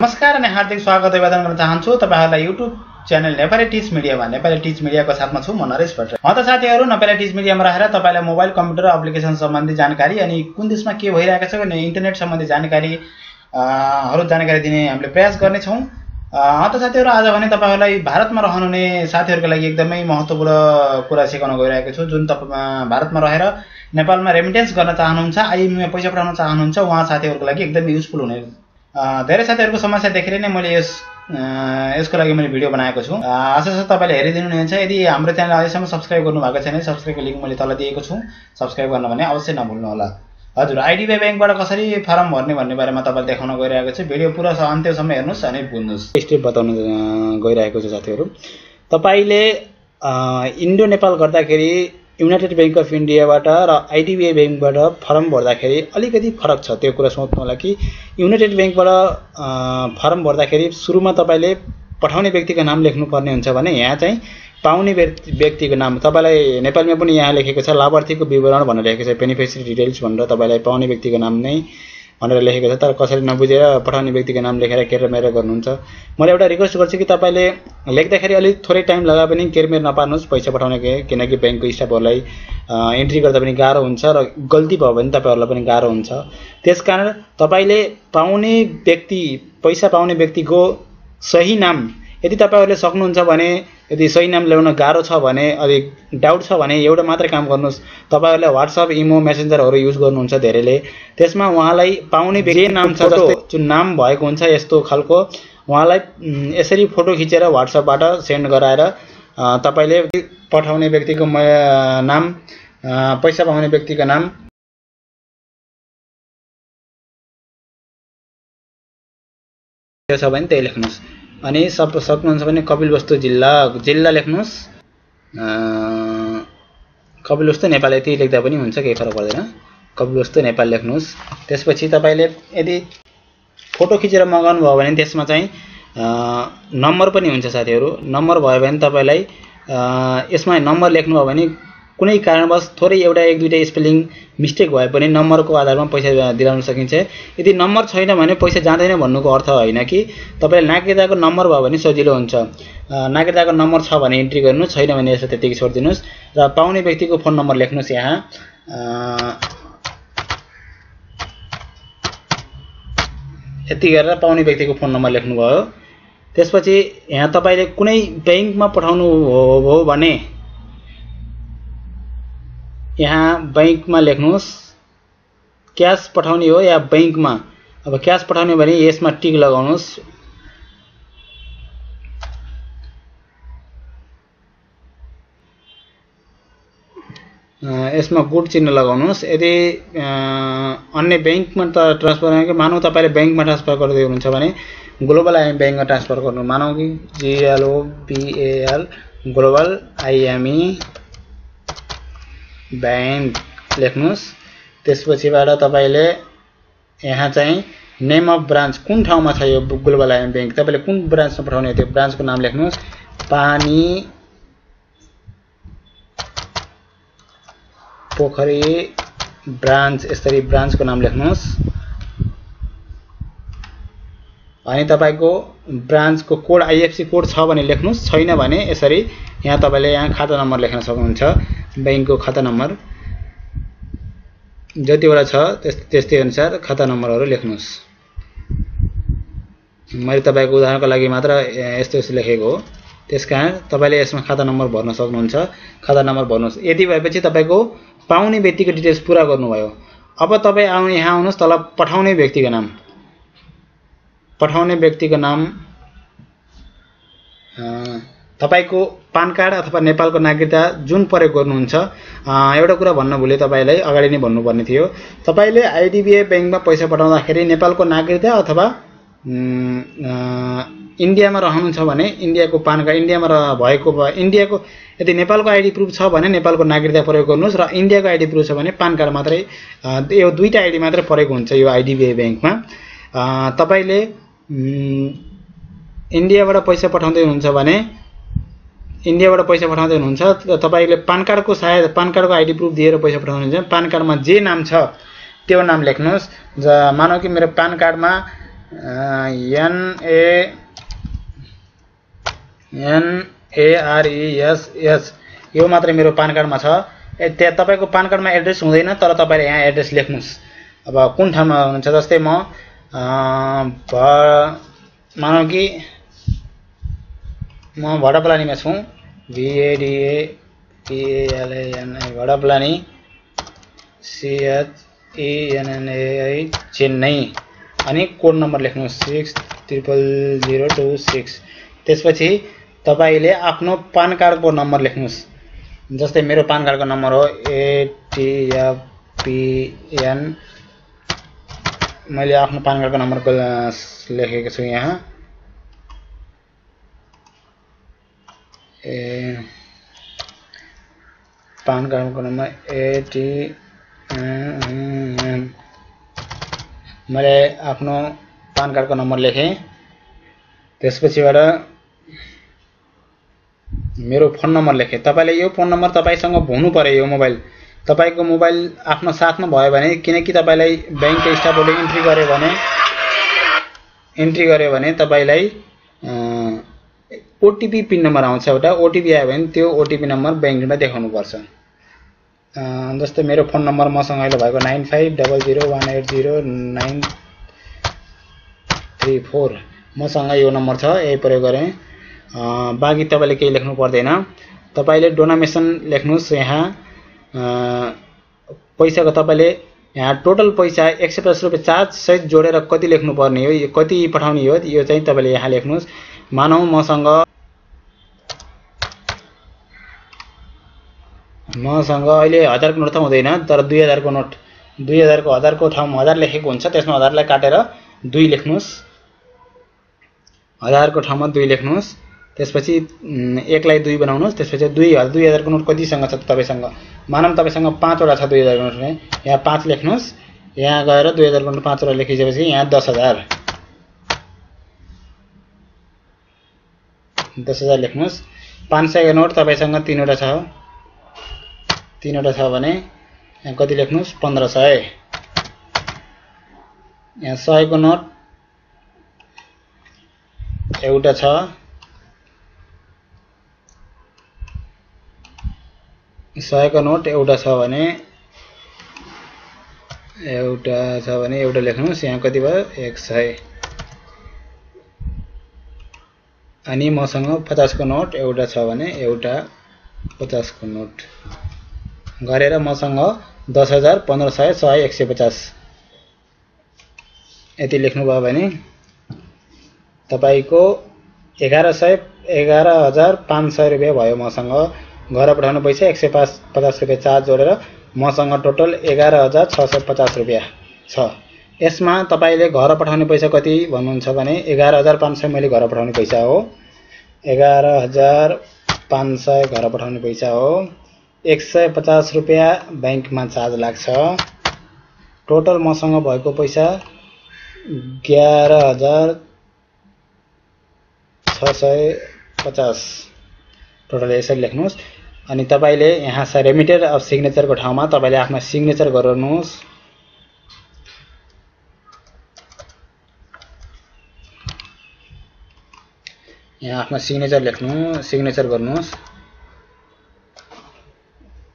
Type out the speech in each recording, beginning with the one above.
नमस्कार अनि हार्दिक स्वागत अभिवादन गर्न चाहन्छु तपाईहरुलाई YouTube च्यानल नेपाली टिच मिडियामा नेपाली टिच मिडियाको साथमा छु म नरेश भट्टराई। त साथीहरु नेपाली टिच मिडियामा रहेर तपाईलाई मोबाइल कम्प्युटर एप्लिकेसन सम्बन्धी जानकारी अनि कुन देशमा के भइरहेको छ भन्ने इन्टरनेट सम्बन्धी जानकारी दिने हामीले प्रयास गर्ने छौं। त साथीहरु आज भने तपाईहरुलाई भारतमा रहनुहुने साथीहरुको लागि एकदमै महत्त्वपूर्ण कुरा सिकाउन गइरहेको छु। जुन भारतमा रहेर नेपालमा रेमिटेन्स गर्न चाहनुहुन्छ, आईएमईमा पैसा पठाउन चाहनुहुन्छ, उहाँ साथीहरुको लागि एकदमै युजफुल हुने। धेरै साथीहरुको समस्या देखेर नै मैले यसको लागि मैले भिडियो बनाएको छु। आशा छ तपाईले हेरिदिनु हुनेछ। यदि हाम्रो च्यानल अहिलेसम्म सब्स्क्राइब गर्नु भएको छैन, सब्स्क्राइबको लिंक मैले तल दिएको छु, सब्स्क्राइब गर्न भने अवश्य नभुल्नु होला। हजुर, आईडीबीआई बैंकबाट कसरी फर्म भर्ने भन्ने बारेमा तपाईलाई देखाउन गइरहेको छु। भिडियो पुरा अन्त्यसम्म हेर्नुस् अनि बुझ्नुस्। स्टेप बताउन गइरहेको छु साथीहरु। तपाईले इन्डो नेपाल गर्दाखेरि युनाइटेड बैंक अफ इन्डियाबाट र आईडीबीआई बैंकबाट फर्म भर्दाखेरि अलिकति फरक छ। त्यो कुरा सोच्नु होला कि युनाइटेड बैंकबाट फर्म भर्दाखेरि सुरुमा तपाईले पठाउने व्यक्तिको नाम लेख्नु पर्ने हुन्छ भने यहाँ चाहिँ पाउने व्यक्तिको नाम तपाईलाई नेपालमा पनि यहाँ लेखेको छ लाभार्थीको विवरण भनेर लेखेको छ, बेनिफिशियरी डिटेल्स भनेर तपाईलाई पाउने व्यक्तिको नाम नै भनेर लेखेको छ। तर कसरी नबुझेर पठाउने व्यक्तिको नाम लेखेर केरमेर गर्नुहुन्छ। मैले एउटा रिक्वेस्ट गर्छु कि तपाईले लेख्दाखेरि अलि थोरै टाइम लगाए पनि केरमेर नपार्नुस् पैसा पठाउने, किनकि बैंकको स्टाफहरुलाई एन्ट्री गर्दा पनि गाह्रो हुन्छ र गल्ती भयो भने तपाईहरुलाई पनि गाह्रो हुन्छ। त्यसकारण तपाईले पाउने व्यक्ति, पैसा पाउने व्यक्तिको सही नाम यदि तपाईहरुले सक्नुहुन्छ भने, यदि सही नाम ल्याउन गाह्रो छ भने, अलि डाउट छ भने एउटा मात्र काम गर्नुस्। तपाईहरुले WhatsApp, इमो, मेसेन्जरहरु युज गर्नुहुन्छ धेरैले, त्यसमा उहाँलाई पाउने व्यक्ति नाम छ जस्तो जुन नाम भएको हुन्छ यस्तो खालको उहाँलाई यसरी फोटो खिचेर WhatsAppबाट सेन्ड गराएर तपाईले पठाउने व्यक्तिको नाम, पैसा पाउने व्यक्तिको नाम छ भने त्यही लेख्नुस्। अनि सक्नुहुन्छ भने कपिलवस्तु जिल्ला लेख्नुस्। कपिलवस्तु नेपाल यति लेख्दा पनि हुन्छ, केही फरक पर्दैन। कपिलवस्तु नेपाल लेख्नुस्। त्यसपछि तपाईले यदि फोटो खिचेर मगाउनु भयो भने त्यसमा चाहिँ नम्बर पनि हुन्छ साथीहरु। नम्बर भयो भने तपाईलाई यसमा नम्बर लेख्नु भयो भने कुनै कारणवश थोरै एउटा एक दुईटा स्पेलिङ मिस्टेक भए पनि नम्बरको आधारमा पैसा दिलाउन सकिन्छ। यदि नम्बर छैन भने पैसा जाँदैन भन्नुको अर्थ हैन कि तपाईले नागरिकताको नम्बर भयो भने सजिलो हुन्छ। नागरिकताको नम्बर छ भने एन्ट्री गर्नु, छैन भने यसो त्यतिकै छोड्दिनुस् र पाउने व्यक्तिको फोन नम्बर लेख्नुस्। यहाँ यति गरेर पाउने व्यक्तिको फोन नम्बर लेख्नुभयो। त्यसपछि यहाँ तपाईले कुनै बैंकमा पठाउनु हो भने यहाँ बैंकमा लेख्नुस्। क्याश पठाउने हो या बैंकमा, अब क्याश पठाउने भने यसमा टिक लगाउनुस्। यसमा गुड चिन्ह लगाउनुस्। यदि अन्य बैंकमा ट्रान्सफर गर्ने, मानौ तपाईले बैंकमा ट्रान्सफर गर्दै हुनुहुन्छ भने ग्लोबल आईएमई बैंकमा ट्रान्सफर गर्नु। मानौ कि GLOBAL ग्लोबल आईएमई बैंक लेख्नुस्। त्यसपछिबाट तपाईले यहाँ चाहिँ नेम अफ ब्रान्च, कुन ठाउँमा छ यो ग्लोबल आईएमई बैंक, तपाईले कुन ब्रान्चमा पठाउने त्यो ब्रान्चको नाम लेख्नुस्। पानी पोखरी ब्रान्च, यसरी ब्रान्चको नाम लेख्नुस्। अनि तपाईको ब्रान्चको कोड IFSC कोड छ भने लेख्नुस्, छैन भने यसरी यहाँ तपाईले यहाँ खाता नम्बर लेख्न सक्नुहुन्छ। बैंकको खाता नम्बर जतिवटा छ त्यस्तै अनुसार खाता नम्बरहरु लेख्नुस्। मैले तपाईको उदाहरणको लागि मात्र यस्तो लेखेको हो। त्यसकारण तपाईले यसमा खाता नम्बर भर्न सक्नुहुन्छ। खाता नम्बर भर्नुस्। यदि भएपछि तपाईको पाउने व्यक्तिको डिटेल्स पूरा गर्नुभयो। अब तपाई यहाँ आउनुस्। तल पठाउने व्यक्तिको नाम, पठाउने व्यक्तिको नाम तपाईको पान कार्ड अथवा नेपालको नागरिकता जुन प्रयोग गर्नुहुन्छ। एउटा कुरा भन्न भुले तपाईलाई, अगाडि नै भन्नुपर्ने थियो। तपाईले आईडीबीआई बैंकमा पैसा पठाउँदाखेरि नेपालको नागरिकता अथवा इन्डियामा रहनुहुन्छ भने इन्डियाको पान कार्ड, इन्डियामा भएको इन्डियाको, यदि नेपालको आईडी प्रुफ छ भने नेपालको नागरिकता प्रयोग गर्नुस् र इन्डियाको आईडी प्रुफ छ भने पान कार्ड मात्रै, यो दुईटा आईडी मात्रै प्रयोग हुन्छ यो आईडीबीआई बैंकमा। तपाईले इन्डियाबाट पैसा पठाउँदै हुनुहुन्छ भने तपाईले पान कार्डको सायद पान कार्डको आईडी प्रुफ दिएर पैसा पठाउनुहुन्छ। पान कार्डमा जे नाम छ त्यो नाम लेख्नुस्। मानौ कि मेरो पान कार्डमा NARESS यो मात्रै मेरो पान कार्डमा छ। त्यहाँ तपाईको पान कार्डमा एड्रेस हुँदैन, तर तपाईले यहाँ एड्रेस लेख्नुस्। अब कुन ठाउँमा हुनुहुन्छ, जस्तै म मानौ कि म भडपलानीमा छु, VADAPALANI भडपलानी, CHENNAI चेन्नई, अनि कोड नम्बर लेख्नुस् 6000026। त्यसपछि तपाईले आफ्नो पान कार्डको नम्बर लेख्नुस्। जस्तै मेरो पान कार्डको नम्बर हो ATFPN। मैले आफ्नो पान कार्डको नम्बर लेखेको छु यहाँ। पान कार्डको नम्बर ATFPN। मैले आफ्नो पान कार्डको नम्बर लेखेँ। त्यसपछिबाट मेरो फोन नम्बर लेखेँ। तपाईले यो फोन नम्बर तपाईसँग हुनु पर्यो। यो मोबाइल तपाईको मोबाइल आफ्नो साथमा भयो भने, किनकि तपाईलाई बैंकको स्टाफले इन्ट्री गर्यो भने तपाईलाई ओटीपी पिन नम्बर आउँछ। एउटा ओटीपी आयो भने त्यो ओटीपी नम्बर बैंकमा देखाउनु पर्छ। जस्तै मेरो फोन नम्बर मसँग अहिले भएको 9500010934। मसँग यो नम्बर छ, यही प्रयोग गरे। बाँकी तपाईले केही लेख्नु पर्दैन। तपाईले डोनेसन लेख्नुस्। यहाँ पैसाको तपाईले यहाँ टोटल पैसा 150 रुपैयाँ चार्ज सहित जोडेर कति लेख्नु पर्ने हो, कति पठाउने हो, यो चाहिँ तपाईले यहाँ लेख्नुस्। मानौ मसँग अहिले 1000 को नोट त हुँदैन, तर 2000 को नोट, 2000 को 1000 को ठाउँमा 1000 लेखेको हुन्छ। त्यसमा 1000 लाई काटेर 2 लेख्नुस्। 1000 को ठाउँमा 2 लेख्नुस्। त्यसपछि 1 लाई 2 बनाउनुस्। त्यसपछि 2000 को नोट कतिसँग छ तपाईसँग? मानौं तपाईसँग 5 वटा छ 2000 को नोट भने यहाँ 5 लेख्नुस्। यहाँ गएर 2000 को नोट 5 वटा लेखिसकेपछि यहाँ 10000 लेख्नुस्। 500 को नोट तपाईसँग 3 वटा छ। 3 वटा छ भने यहाँ कति लेख्नुस्? 1500। यहाँ 100 को नोट एउटा छ। 100 को नोट एउटा छ भने एउटा लेख्नुस्। यहाँ कति भयो? 100। अनि मसँग 50 को नोट एउटा छ भने एउटा 50 को नोट गरेर मसँग 10000, 1500, 100, 150 यति लेख्नु भयो भने तपाईको 11500 रुपैयाँ भयो। मसँग घर पठाउने पैसा 150 रुपैयाँ चार्ज जोडेर मसँग टोटल 11650 रुपैयाँ छ। यसमा तपाईले घर पठाउने पैसा कति भन्नुहुन्छ भने 11500 मैले घर पठाउने पैसा हो। 11500 घर पठाउने पैसा हो। 150 रुपैयाँ बैंकमा चार्ज लाग्छ। टोटल मसँग भएको पैसा 11650 टोटल यसरी लेख्नुस्। अनि तपाईले यहाँ रेमिटर अफ सिग्नेचरको ठाउँमा तपाईले आफ्नो सिग्नेचर गर्नुस्। यहाँ आफ्नो सिग्नेचर गर्नुस्।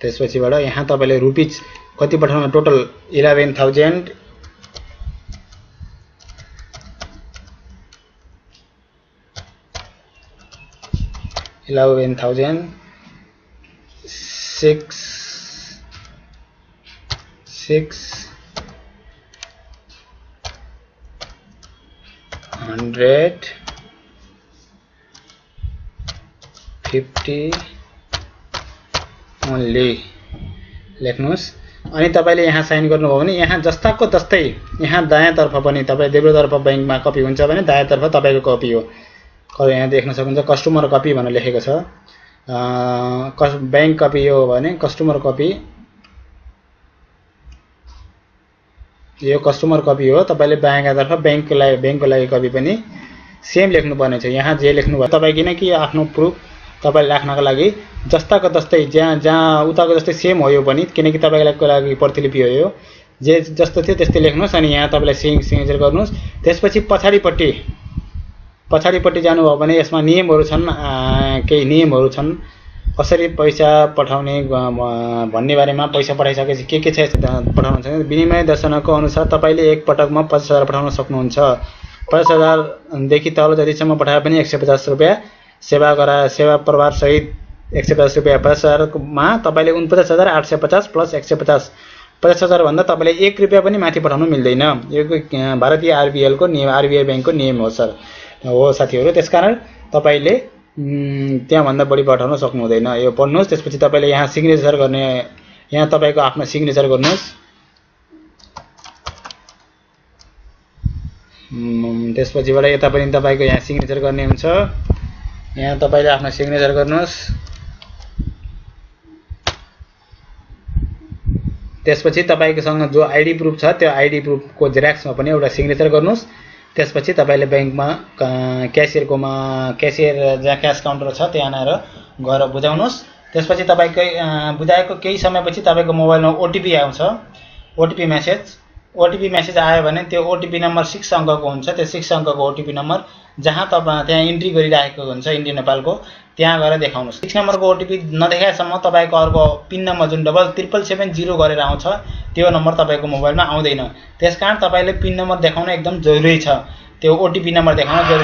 त्यसपछिबाट यहाँ तपाईले रुपीज कति पठाउनु? टोटल 11000 650 ओन्ली लेख्नुस्। अनि तपाईले यहाँ साइन गर्नुभयो भने यहाँ जस्ताको तस्तै यहाँ दायाँतर्फ पनि तपाई देब्रेतर्फ बैंकमा कपी हुन्छ भने दायाँतर्फ तपाईको कपी हो। यहाँ देख्न सक्नुहुन्छ कस्टमर कपी भनेर लेखेको छ। बैंक कपी हो भने कस्टमर कपी, यो कस्टमर कपी हो। तपाईले बायाँतर्फ बैंकको लागि कपी पनि सेम लेख्नु पर्ने छ। यहाँ जे लेख्नु भयो तपाई किनकि आफ्नो प्रुफ तपाईले राख्नको लागि जस्ताको तस्तै जहाँ उताको जस्तै सेम हो यो पनि, किनकि तपाईको लागि प्रतिलिपि हो यो। जे जस्तो थियो त्यस्तै लेख्नुस् अनि यहाँ तपाईले सिग्नेचर गर्नुस्। त्यसपछि पछाडिपट्टि जानुभयो भने यसमा नियमहरू छन्, केही नियमहरू छन् कसरी पैसा पठाउने भन्ने बारेमा। पैसा पठाइसकेपछि के छ पठाउनु छ। विनिमय दर्शनको अनुसार तपाईले एक पटकमा 50,000 पठाउन सक्नुहुन्छ। 50,000 देखि तल जतिसम्म पठाए पनि 150 रुपैयाँ, सेवा प्रभार सहित 150 रुपैयाँ। 50,000 मा तपाईले 49,850 प्लस 150। 50,000 भन्दा तपाईले 1 रुपैयाँ पनि माथि पठाउनु मिल्दैन। यो भारतीय आरबीआई ब्याङ्कको नियम हो सर, हो साथीहरु। त्यसकारण तपाईले त्यहाँ भन्दा बढी पठाउन सक्नु हुँदैन। यो पढ्नुस्। त्यसपछि तपाईले यहाँ सिग्नेचर गर्ने, यहाँ तपाईको आफ्नो सिग्नेचर गर्नुस्। त्यसपछिबाट यता पनि तपाईको यहाँ सिग्नेचर गर्ने हुन्छ। यहाँ तपाईले आफ्नो सिग्नेचर गर्नुस्। त्यसपछि तपाईकोसँग जो आईडी प्रुफ छ त्यो आईडी प्रुफको जेरक्समा पनि एउटा सिग्नेचर गर्नुस्। त्यसपछि तपाईले बैंकमा क्यासियर जहाँ क्याश काउन्टर छ त्यहाँ गएर बुझाउनुस्। त्यसपछि तपाईकै बुझाएको केही समयपछि तपाईको मोबाइलमा ओटीपी आउँछ। ओटीपी मेसेज आयो भने त्यो ओटीपी नम्बर 6 अंकको हुन्छ। त्यो 6 अंकको ओटीपी नम्बर जहाँ त्यहाँ इन्ट्री गरिराखेको हुन्छ इन्डिया नेपालको, त्यहाँ गएर देखाउनुस्। 6 नम्बरको ओटीपी नदेखाएसम्म तपाईको अर्को पिन नम्बर जुन 7770 गरेर आउँछ त्यो नम्बर तपाईको मोबाइलमा आउँदैन। त्यसकारण तपाईले पिन नम्बर देखाउन एकदम जरुरी छ। त्यो ओटीपी नम्बर देखाउन जरुरी